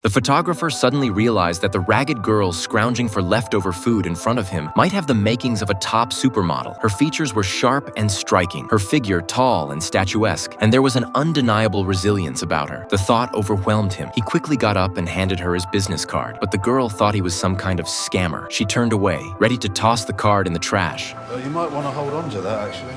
The photographer suddenly realized that the ragged girl scrounging for leftover food in front of him might have the makings of a top supermodel. Her features were sharp and striking, her figure tall and statuesque, and there was an undeniable resilience about her. The thought overwhelmed him. He quickly got up and handed her his business card, but the girl thought he was some kind of scammer. She turned away, ready to toss the card in the trash. You might want to hold on to that, actually.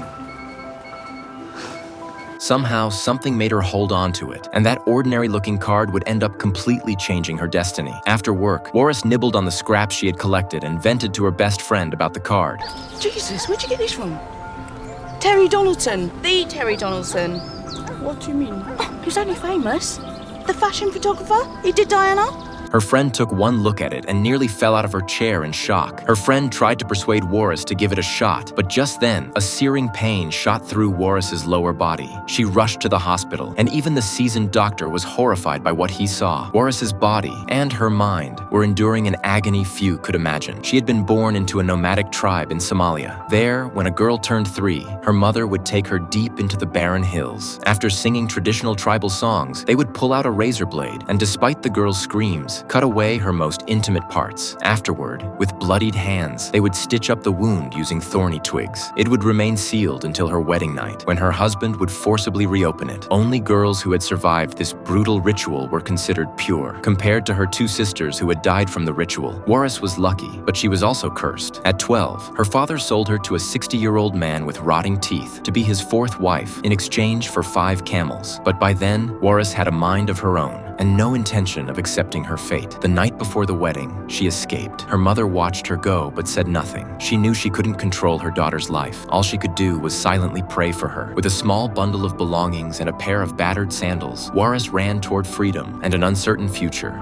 Somehow, something made her hold on to it, and that ordinary-looking card would end up completely changing her destiny. After work, Waris nibbled on the scraps she had collected and vented to her best friend about the card. Jesus, where'd you get this from? Terry Donaldson. The Terry Donaldson. What do you mean? Oh, he's only famous. The fashion photographer? He did Diana? Her friend took one look at it and nearly fell out of her chair in shock. Her friend tried to persuade Waris to give it a shot, but just then, a searing pain shot through Waris's lower body. She rushed to the hospital, and even the seasoned doctor was horrified by what he saw. Waris's body and her mind were enduring an agony few could imagine. She had been born into a nomadic tribe in Somalia. There, when a girl turned 3, her mother would take her deep into the barren hills. After singing traditional tribal songs, they would pull out a razor blade, and despite the girl's screams, cut away her most intimate parts. Afterward, with bloodied hands, they would stitch up the wound using thorny twigs. It would remain sealed until her wedding night, when her husband would forcibly reopen it. Only girls who had survived this brutal ritual were considered pure, compared to her 2 sisters who had died from the ritual. Waris was lucky, but she was also cursed. At 12, her father sold her to a 60-year-old man with rotting teeth to be his 4th wife in exchange for 5 camels. But by then, Waris had a mind of her own and no intention of accepting her fate. The night before the wedding, she escaped. Her mother watched her go but said nothing. She knew she couldn't control her daughter's life. All she could do was silently pray for her. With a small bundle of belongings and a pair of battered sandals, Waris ran toward freedom and an uncertain future.